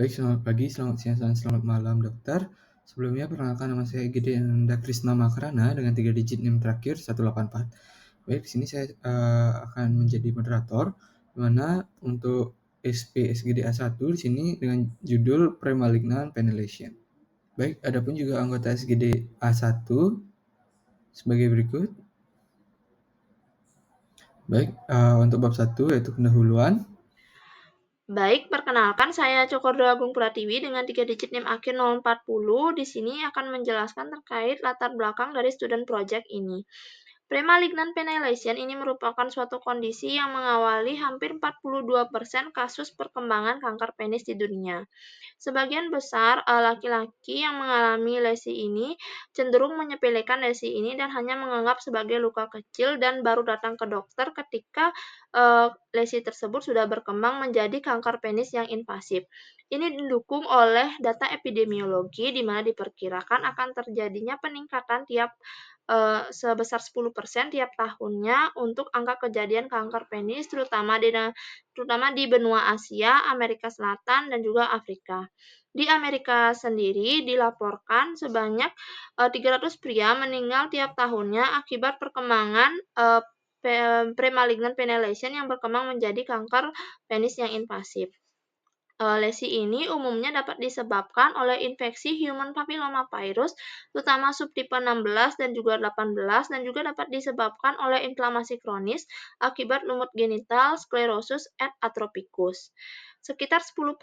Baik, selamat pagi, selamat siang, dan selamat malam, dokter. Sebelumnya, perkenalkan nama saya Gede Enda Krisna Makarana dengan 3 digit NIM terakhir 184. Baik, di sini saya akan menjadi moderator, di mana untuk SPSGD A1 di sini dengan judul Premalignant Ventilation. Baik, adapun juga anggota SGD A1 sebagai berikut. Baik, untuk bab 1 yaitu pendahuluan. Baik, perkenalkan saya Cokordo Agung Pratiwi dengan 3 digit NIM akhir 040. Di sini akan menjelaskan terkait latar belakang dari student project ini. Premalignant ventilation ini merupakan suatu kondisi yang mengawali hampir 42% kasus perkembangan kanker penis di dunia. Sebagian besar laki-laki yang mengalami lesi ini cenderung menyepelekan lesi ini dan hanya menganggap sebagai luka kecil dan baru datang ke dokter ketika lesi tersebut sudah berkembang menjadi kanker penis yang invasif. Ini didukung oleh data epidemiologi di mana diperkirakan akan terjadinya peningkatan sebesar 10% tiap tahunnya untuk angka kejadian kanker penis terutama di benua Asia, Amerika Selatan, dan juga Afrika. Di Amerika sendiri dilaporkan sebanyak 300 pria meninggal tiap tahunnya akibat perkembangan premalignant ventilation yang berkembang menjadi kanker penis yang invasif. Lesi ini umumnya dapat disebabkan oleh infeksi human papilloma virus, terutama subtipe 16 dan juga 18, dan juga dapat disebabkan oleh inflamasi kronis akibat lumut genital sclerosus atropicus. Sekitar 10%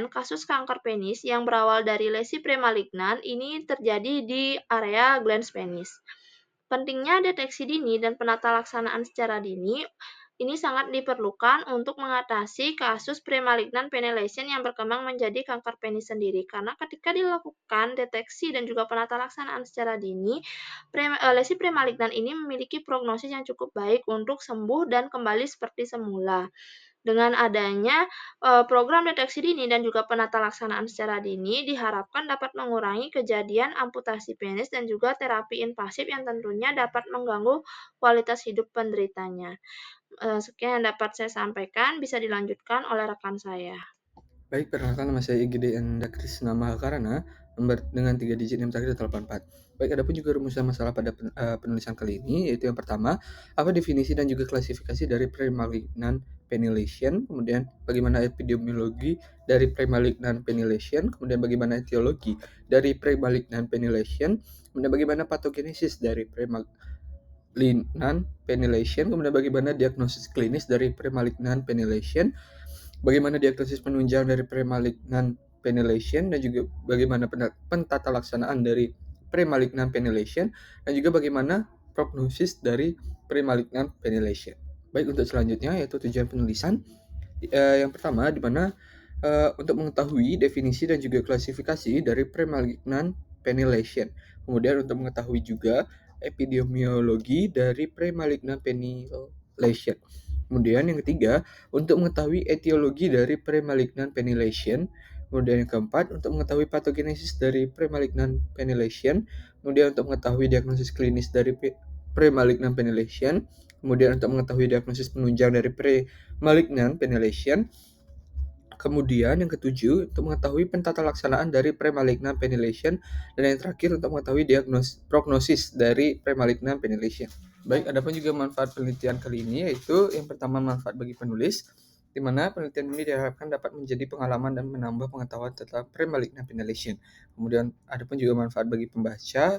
kasus kanker penis yang berawal dari lesi premalignan ini terjadi di area glans penis. Pentingnya deteksi dini dan penata laksanaan secara dini ini sangat diperlukan untuk mengatasi kasus premalignant ventilation yang berkembang menjadi kanker penis sendiri. Karena ketika dilakukan deteksi dan juga penata laksanaan secara dini, lesi premalignan ini memiliki prognosis yang cukup baik untuk sembuh dan kembali seperti semula. Dengan adanya program deteksi dini dan juga penata laksanaan secara dini, diharapkan dapat mengurangi kejadian amputasi penis dan juga terapi invasif yang tentunya dapat mengganggu kualitas hidup penderitanya. Sekian yang dapat saya sampaikan, bisa dilanjutkan oleh rekan saya. Baik, perkenalkan nama saya Gede Enda Krisna Mahakarana dengan 3 digit NIM terakhir 184. Baik, adapun juga rumusan masalah pada penulisan kali ini, yaitu yang pertama, apa definisi dan juga klasifikasi dari premalignant ventilation, kemudian bagaimana epidemiologi dari premalignant ventilation, kemudian bagaimana etiologi dari premalignant ventilation, kemudian bagaimana patogenesis dari premalignant ventilation, kemudian bagaimana diagnosis klinis dari premalignant ventilation, bagaimana diagnosis penunjang dari premalignant ventilation, dan juga bagaimana pentata laksanaan dari premalignant ventilation, dan juga bagaimana prognosis dari premalignant ventilation. Baik, untuk selanjutnya yaitu tujuan penulisan. Yang pertama, di mana untuk mengetahui definisi dan juga klasifikasi dari premalignant ventilation. Kemudian untuk mengetahui juga epidemiologi dari premalignant ventilation. Kemudian yang ketiga, untuk mengetahui etiologi dari premalignant ventilation. Kemudian yang keempat, untuk mengetahui patogenesis dari premalignant ventilation. Kemudian untuk mengetahui diagnosis klinis dari premalignant ventilation. Kemudian untuk mengetahui diagnosis penunjang dari premalignant ventilation. Kemudian yang ketujuh, untuk mengetahui pentata laksanaan dari premalignant ventilation. Dan yang terakhir, untuk mengetahui prognosis dari premalignant ventilation. Baik, adapun juga manfaat penelitian kali ini, yaitu yang pertama manfaat bagi penulis, di mana penelitian ini diharapkan dapat menjadi pengalaman dan menambah pengetahuan tentang premalignant ventilation. Kemudian adapun juga manfaat bagi pembaca,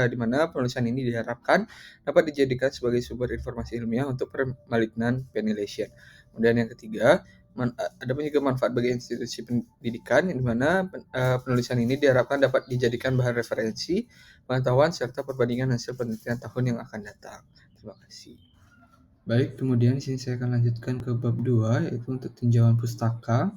di mana penulisan ini diharapkan dapat dijadikan sebagai sumber informasi ilmiah untuk premalignant ventilation. Kemudian yang ketiga, adapun juga manfaat bagi institusi pendidikan, di mana penulisan ini diharapkan dapat dijadikan bahan referensi, pengetahuan, serta perbandingan hasil penelitian tahun yang akan datang. Terima kasih. Baik, kemudian di sini saya akan lanjutkan ke bab 2, yaitu untuk tinjauan pustaka.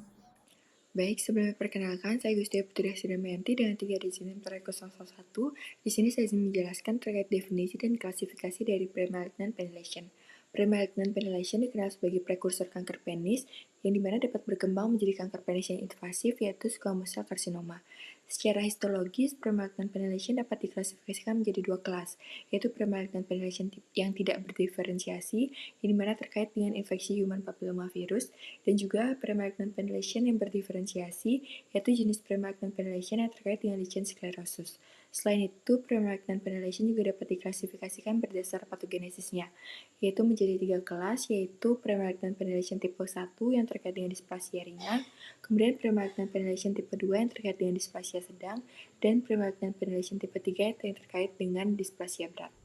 Baik, sebelumnya perkenalkan, saya Gustia Putri Damayanti dengan 3 digit NIM terakhir 011. Di sini saya ingin menjelaskan terkait definisi dan klasifikasi dari premalignant ventilation. Premalignant penilation dikenal sebagai prekursor kanker penis, yang dimana dapat berkembang menjadi kanker penis yang invasif, yaitu squamous cell carcinoma. Secara histologis, premalignant penilation dapat diklasifikasikan menjadi dua kelas, yaitu premalignant penilation yang tidak berdiferensiasi, yang dimana terkait dengan infeksi human papillomavirus, dan juga premalignant penilation yang berdiferensiasi, yaitu jenis premalignant penilation yang terkait dengan lichen sclerosus. Selain itu, premalignant penilation juga dapat diklasifikasikan berdasar patogenesisnya, yaitu menjadi 3 kelas, yaitu premalignant penilation tipe 1 yang terkait dengan displasia ringan, kemudian premalignant penilation tipe 2 yang terkait dengan displasia sedang, dan premalignant penilation tipe 3 yang terkait dengan displasia berat.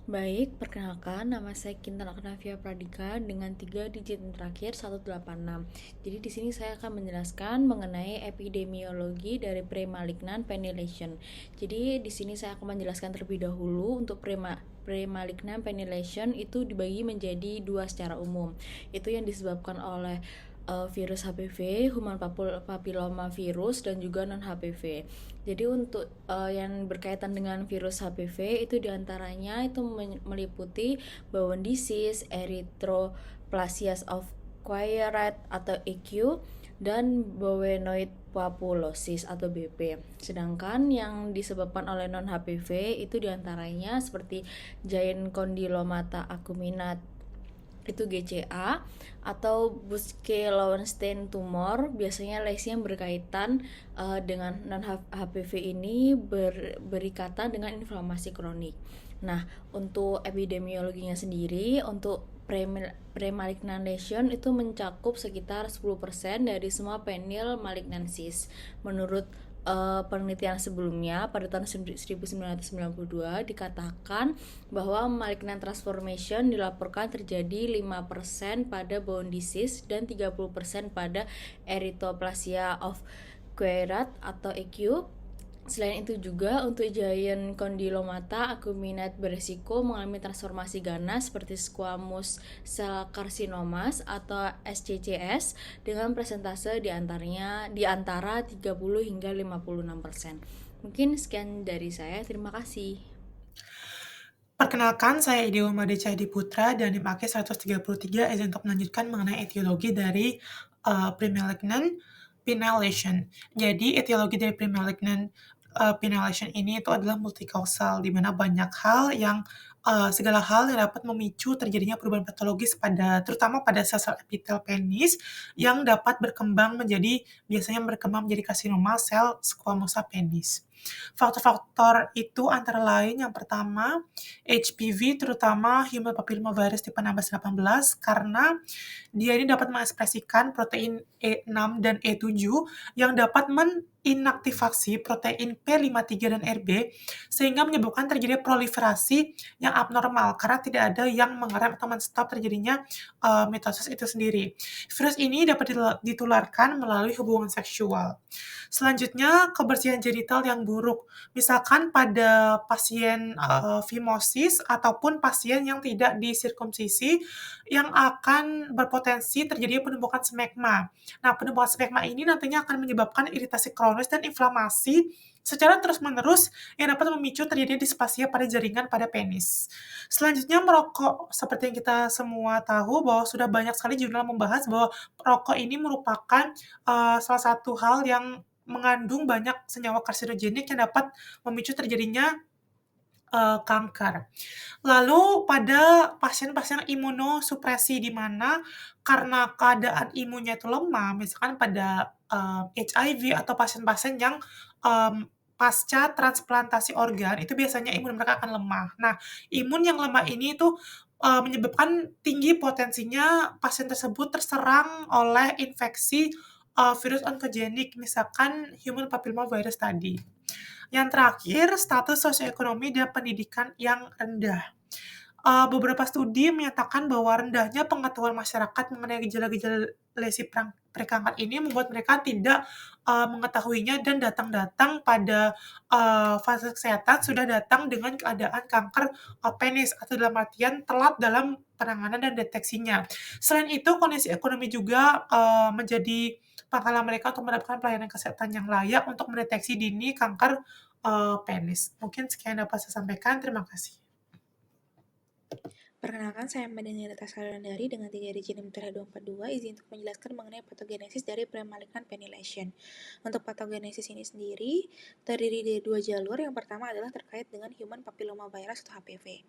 Baik, perkenalkan nama saya Kintan Aknavia Pradika dengan 3 digit terakhir 186. Jadi di sini saya akan menjelaskan mengenai epidemiologi dari premalignant penilation. Jadi di sini saya akan menjelaskan terlebih dahulu untuk premalignant penilation itu dibagi menjadi dua secara umum. Itu yang disebabkan oleh virus HPV, human papillomavirus, dan juga non-HPV. Jadi untuk yang berkaitan dengan virus HPV itu diantaranya itu meliputi Bowen disease, erythroplasia of Queyrat atau EQ, dan Bowenoid papulosis atau BP. Sedangkan yang disebabkan oleh non-HPV itu diantaranya seperti giant condylomata acuminata itu GCA, atau Buschke-Lowenstein tumor. Biasanya lesi yang berkaitan dengan non-HPV ini berikatan dengan inflamasi kronik. Nah, untuk epidemiologinya sendiri, untuk premalignant lesion itu mencakup sekitar 10% dari semua penil malignancies. Menurut penelitian sebelumnya pada tahun 1992 dikatakan bahwa malignant transformation dilaporkan terjadi 5% pada Bowen disease dan 30% pada erythroplasia of Queyrat atau EQ. Selain itu juga untuk giant condylomata acuminate beresiko mengalami transformasi ganas seperti squamous cell carcinomas atau SCCS dengan presentase di antara 30 hingga 56%. Mungkin sekian dari saya, terima kasih. Perkenalkan, saya Ideo Made Cahdi Putra dan NIM AKE 133 izin untuk melanjutkan mengenai etiologi dari premalignant penilation. Jadi, etiologi dari premalignant penilation ini itu adalah multikausal, di mana banyak hal yang segala hal yang dapat memicu terjadinya perubahan patologis terutama pada sel-sel epitel penis yang dapat biasanya berkembang menjadi karsinoma sel squamosa penis. Faktor-faktor itu antara lain yang pertama, HPV terutama human papillomavirus tipe 16-18 karena dia ini dapat mengekspresikan protein E6 dan E7 yang dapat inaktivasi protein P53 dan Rb sehingga menyebabkan terjadi proliferasi yang abnormal karena tidak ada yang mengerem atau men-stop terjadinya mitosis itu sendiri. Virus ini dapat ditularkan melalui hubungan seksual. Selanjutnya, kebersihan genital yang buruk. Misalkan pada pasien fimosis ataupun pasien yang tidak disirkumsisi yang akan berpotensi terjadi penumpukan smegma. Nah, penumpukan smegma ini nantinya akan menyebabkan iritasi kronis dan inflamasi secara terus-menerus yang dapat memicu terjadinya displasia pada jaringan pada penis. Selanjutnya, merokok. Seperti yang kita semua tahu bahwa sudah banyak sekali jurnal membahas bahwa rokok ini merupakan salah satu hal yang mengandung banyak senyawa karsinogenik yang dapat memicu terjadinya kanker. Lalu pada pasien-pasien imunosupresi di mana karena keadaan imunnya itu lemah, misalkan pada HIV atau pasien-pasien yang pasca transplantasi organ, itu biasanya imun mereka akan lemah. Nah, imun yang lemah ini itu menyebabkan tinggi potensinya pasien tersebut terserang oleh infeksi virus onkogenik, misalkan human papillomavirus tadi. Yang terakhir, status sosioekonomi dan pendidikan yang rendah. Beberapa studi menyatakan bahwa rendahnya pengetahuan masyarakat mengenai gejala-gejala lesi prekanker ini membuat mereka tidak mengetahuinya dan datang pada fase kesehatan sudah datang dengan keadaan kanker penis atau dalam artian telat dalam penanganan dan deteksinya. Selain itu, kondisi ekonomi juga menjadi penghalang mereka untuk mendapatkan pelayanan kesehatan yang layak untuk mendeteksi dini kanker penis. Mungkin sekian dapat saya sampaikan. Terima kasih. Perkenalkan, saya Madani Rita Salandari dengan 3 digit NIM 242, izin untuk menjelaskan mengenai patogenesis dari premalignant penilation. Untuk patogenesis ini sendiri terdiri dari 2 jalur. Yang pertama adalah terkait dengan human papillomavirus atau HPV.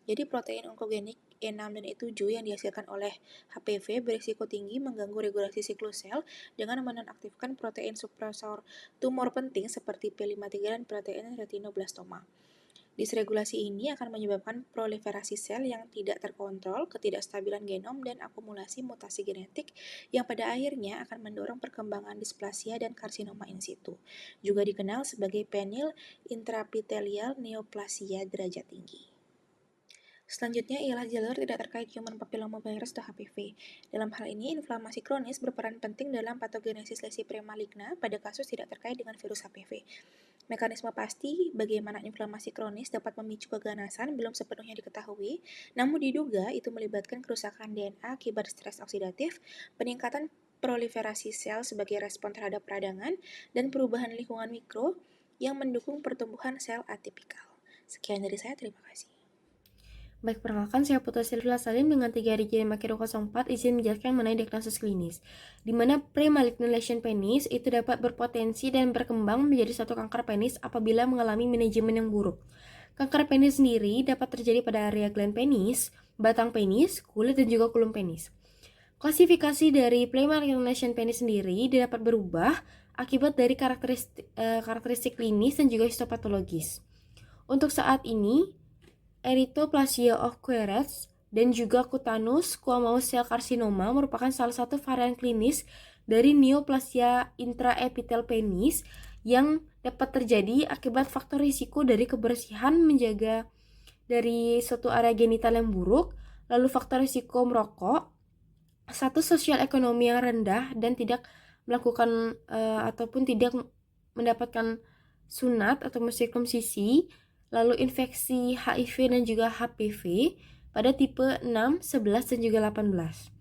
Jadi protein onkogenik E6 dan E7 yang dihasilkan oleh HPV berisiko tinggi mengganggu regulasi siklus sel dengan menonaktifkan protein supresor tumor penting seperti P53 dan protein retinoblastoma. Disregulasi ini akan menyebabkan proliferasi sel yang tidak terkontrol, ketidakstabilan genom, dan akumulasi mutasi genetik yang pada akhirnya akan mendorong perkembangan displasia dan karsinoma in situ. Juga dikenal sebagai penil intraepithelial neoplasia derajat tinggi. Selanjutnya ialah jalur tidak terkait human papillomavirus atau HPV. Dalam hal ini, inflamasi kronis berperan penting dalam patogenesis lesi premaligna pada kasus tidak terkait dengan virus HPV. Mekanisme pasti bagaimana inflamasi kronis dapat memicu keganasan belum sepenuhnya diketahui, namun diduga itu melibatkan kerusakan DNA akibat stres oksidatif, peningkatan proliferasi sel sebagai respon terhadap peradangan, dan perubahan lingkungan mikro yang mendukung pertumbuhan sel atipikal. Sekian dari saya, terima kasih. Baik, perkenalkan saya Putra Silvia Salim dengan 3 digit NIM 204, izin menjelaskan mengenai diagnosis klinis, di mana premalignant lesion penis itu dapat berpotensi dan berkembang menjadi suatu kanker penis apabila mengalami manajemen yang buruk. Kanker penis sendiri dapat terjadi pada area gland penis, batang penis, kulit, dan juga kulum penis. Klasifikasi dari premalignant lesion penis sendiri dapat berubah akibat dari karakteristik klinis dan juga histopatologis. Untuk saat ini, erythroplasia of Querets dan juga cutaneous squamous cell carcinoma merupakan salah satu varian klinis dari neoplasia intraepithel penis yang dapat terjadi akibat faktor risiko dari kebersihan menjaga dari suatu area genital yang buruk, lalu faktor risiko merokok, status sosial ekonomi yang rendah, dan tidak melakukan ataupun tidak mendapatkan sunat atau sirkumsisi, lalu infeksi HIV dan juga HPV pada tipe 6, 11, dan juga 18.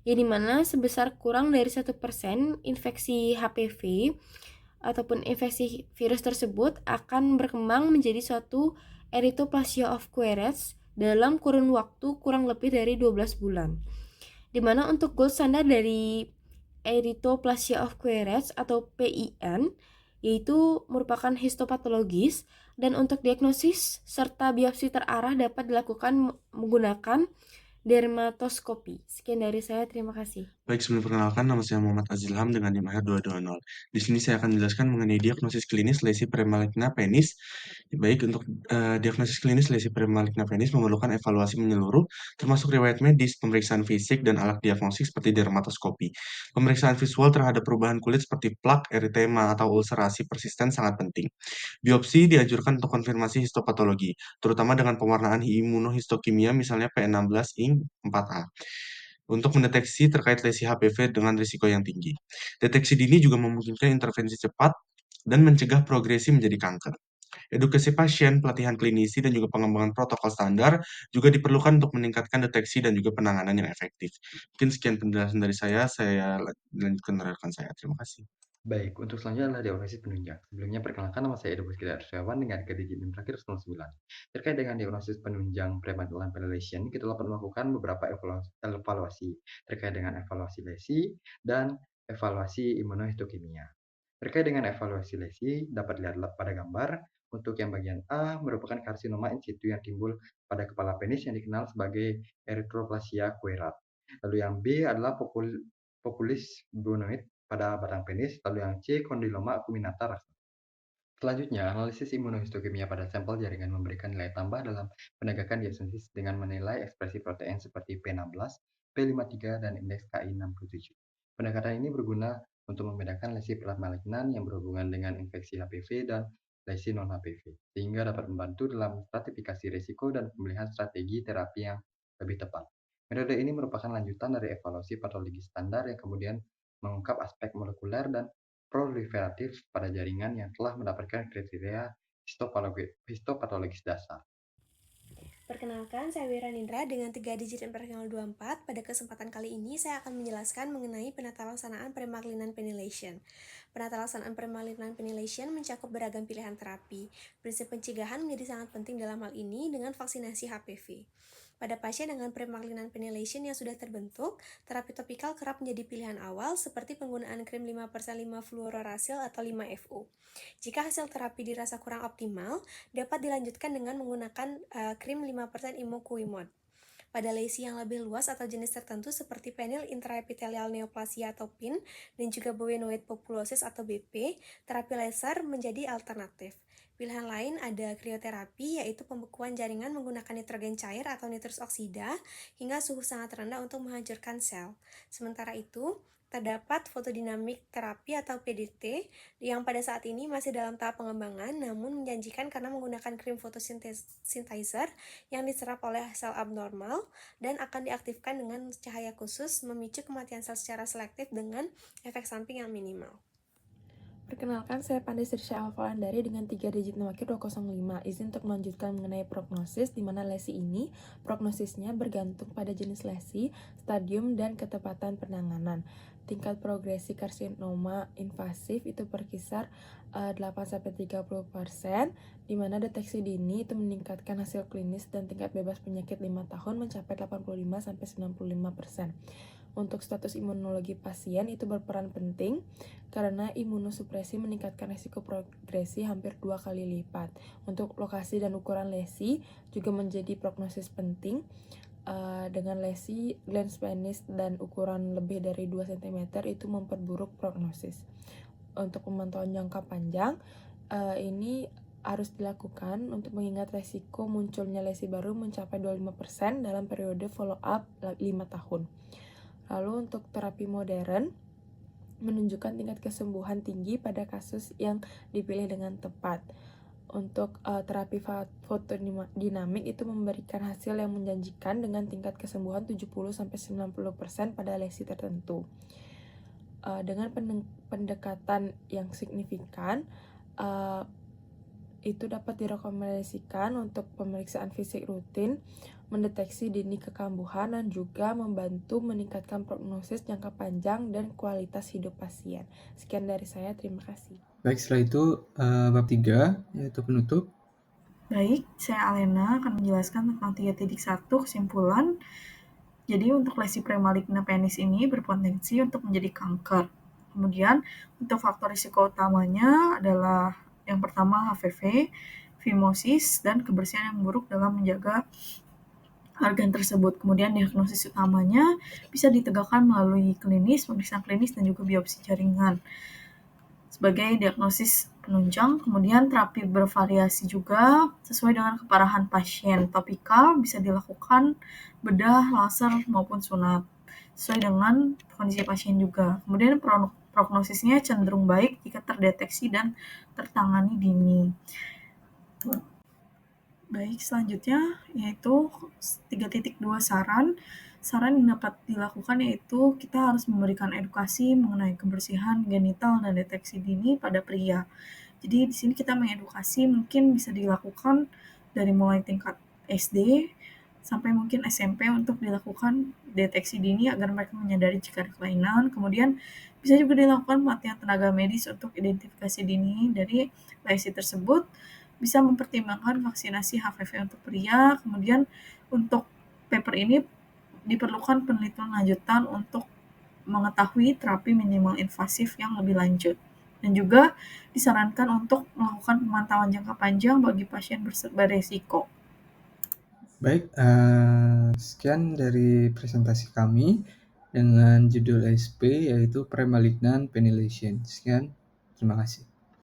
Yang dimana sebesar kurang dari 1% infeksi HPV ataupun infeksi virus tersebut akan berkembang menjadi suatu erythroplasia of Querets dalam kurun waktu kurang lebih dari 12 bulan. Dimana untuk gold standar dari erythroplasia of Querets atau PIN yaitu merupakan histopatologis, dan untuk diagnosis serta biopsi terarah dapat dilakukan menggunakan dermatoskopi. Sekian dari saya, terima kasih. Baik, sebelum perkenalkan, nama saya Muhammad Azilham dengan NIM 220. Di sini saya akan menjelaskan mengenai diagnosis klinis lesi premaligna penis. Baik, untuk diagnosis klinis lesi premaligna penis memerlukan evaluasi menyeluruh, termasuk riwayat medis, pemeriksaan fisik, dan alat diagnostik seperti dermatoskopi. Pemeriksaan visual terhadap perubahan kulit seperti plak, eritema, atau ulcerasi persisten sangat penting. Biopsi dianjurkan untuk konfirmasi histopatologi, terutama dengan pewarnaan imunohistokimia misalnya P16-ING 4A, untuk mendeteksi terkait lesi HPV dengan risiko yang tinggi. Deteksi dini juga memungkinkan intervensi cepat dan mencegah progresi menjadi kanker. Edukasi pasien, pelatihan klinisi, dan juga pengembangan protokol standar juga diperlukan untuk meningkatkan deteksi dan juga penanganan yang efektif. Mungkin sekian penjelasan dari saya lanjutkan rekan saya. Terima kasih. Baik, untuk selanjutnya adalah diagnosis penunjang. Sebelumnya perkenalkan, nama saya Edo Puskita Arsawan dengan digit NIM terakhir 09. Terkait dengan diagnosis penunjang premalignant penilation, kita dapat melakukan beberapa evaluasi terkait dengan evaluasi lesi dan evaluasi imunohistokimia. Terkait dengan evaluasi lesi, dapat dilihat pada gambar. Untuk yang bagian A merupakan karsinoma in situ yang timbul pada kepala penis yang dikenal sebagai erythroplasia querat. Lalu yang B adalah populis bonoid pada batang penis, lalu yang C kondiloma acuminata rasa. Selanjutnya, analisis imunohistokimia pada sampel jaringan memberikan nilai tambah dalam penegakan diagnosis dengan menilai ekspresi protein seperti P16, P53, dan indeks KI67. Pendekatan ini berguna untuk membedakan lesi premalignan yang berhubungan dengan infeksi HPV dan lesi non-HPV, sehingga dapat membantu dalam stratifikasi risiko dan pemilihan strategi terapi yang lebih tepat. Metode ini merupakan lanjutan dari evaluasi patologi standar yang kemudian mengungkap aspek molekuler dan proliferatif pada jaringan yang telah mendapatkan kriteria histopatologis dasar. Perkenalkan, saya Wira Nindra dengan 3 digit NIM 24. Pada kesempatan kali ini, saya akan menjelaskan mengenai penata laksanaan premalignant penilation. Penata laksanaan premalignant penilation mencakup beragam pilihan terapi. Prinsip pencegahan menjadi sangat penting dalam hal ini dengan vaksinasi HPV. Pada pasien dengan premalignan penilation yang sudah terbentuk, terapi topikal kerap menjadi pilihan awal seperti penggunaan krim 5% 5-fluorouracil atau 5-FU. Jika hasil terapi dirasa kurang optimal, dapat dilanjutkan dengan menggunakan krim 5% immoquimod. Pada lesi yang lebih luas atau jenis tertentu seperti penil intraepithelial neoplasia atau PIN dan juga Bowenoid populosis atau BP, terapi laser menjadi alternatif. Pilihan lain ada krioterapi, yaitu pembekuan jaringan menggunakan nitrogen cair atau nitrus oksida hingga suhu sangat rendah untuk menghancurkan sel. Sementara itu, terdapat fotodinamik terapi atau PDT yang pada saat ini masih dalam tahap pengembangan namun menjanjikan karena menggunakan krim photosynthesizer yang diserap oleh sel abnormal dan akan diaktifkan dengan cahaya khusus memicu kematian sel secara selektif dengan efek samping yang minimal. Perkenalkan, saya Pandai Sirsha Alfalandari dengan 3 digit nomor 205. Izin untuk melanjutkan mengenai prognosis, di mana lesi ini prognosisnya bergantung pada jenis lesi, stadium, dan ketepatan penanganan. Tingkat progresi karsinoma invasif itu berkisar 8-30%, di mana deteksi dini itu meningkatkan hasil klinis dan tingkat bebas penyakit 5 tahun mencapai 85-95%. Untuk status imunologi pasien itu berperan penting karena imunosupresi meningkatkan risiko progresi hampir 2 kali lipat. Untuk lokasi dan ukuran lesi juga menjadi prognosis penting. Dengan lesi glans penis dan ukuran lebih dari 2 cm itu memperburuk prognosis. Untuk pemantauan jangka panjang, ini harus dilakukan untuk mengingat resiko munculnya lesi baru mencapai 25% dalam periode follow up 5 tahun. Lalu untuk terapi modern menunjukkan tingkat kesembuhan tinggi pada kasus yang dipilih dengan tepat. Untuk terapi fotodinamik itu memberikan hasil yang menjanjikan dengan tingkat kesembuhan 70-90% pada lesi tertentu. Dengan pendekatan yang signifikan, itu dapat direkomendasikan untuk pemeriksaan fisik rutin, mendeteksi dini kekambuhan, dan juga membantu meningkatkan prognosis jangka panjang dan kualitas hidup pasien. Sekian dari saya, terima kasih. Baik, setelah itu bab 3, yaitu penutup. Baik, saya Alena akan menjelaskan tentang 3.1 kesimpulan. Jadi untuk lesi premaligna penis ini berpotensi untuk menjadi kanker. Kemudian untuk faktor risiko utamanya adalah yang pertama HPV, fimosis, dan kebersihan yang buruk dalam menjaga organ tersebut. Kemudian diagnosis utamanya bisa ditegakkan melalui pemeriksaan klinis, dan juga biopsi jaringan sebagai diagnosis penunjang. Kemudian terapi bervariasi juga sesuai dengan keparahan pasien. Topikal bisa dilakukan bedah, laser, maupun sunat sesuai dengan kondisi pasien juga. Kemudian prognosisnya cenderung baik jika terdeteksi dan tertangani dini. Baik, selanjutnya yaitu 3.2 saran. Saran yang dapat dilakukan yaitu kita harus memberikan edukasi mengenai kebersihan genital dan deteksi dini pada pria. Jadi di sini kita mengedukasi mungkin bisa dilakukan dari mulai tingkat SD sampai mungkin SMP untuk dilakukan deteksi dini agar mereka menyadari jika ada kelainan. Kemudian bisa juga dilakukan pelatihan tenaga medis untuk identifikasi dini dari lesi tersebut. Bisa mempertimbangkan vaksinasi HPV untuk pria. Kemudian untuk paper ini diperlukan penelitian lanjutan untuk mengetahui terapi minimal invasif yang lebih lanjut. Dan juga disarankan untuk melakukan pemantauan jangka panjang bagi pasien beresiko. Baik, sekian dari presentasi kami dengan judul SP yaitu Premalignan Penilation. Sekian, terima kasih.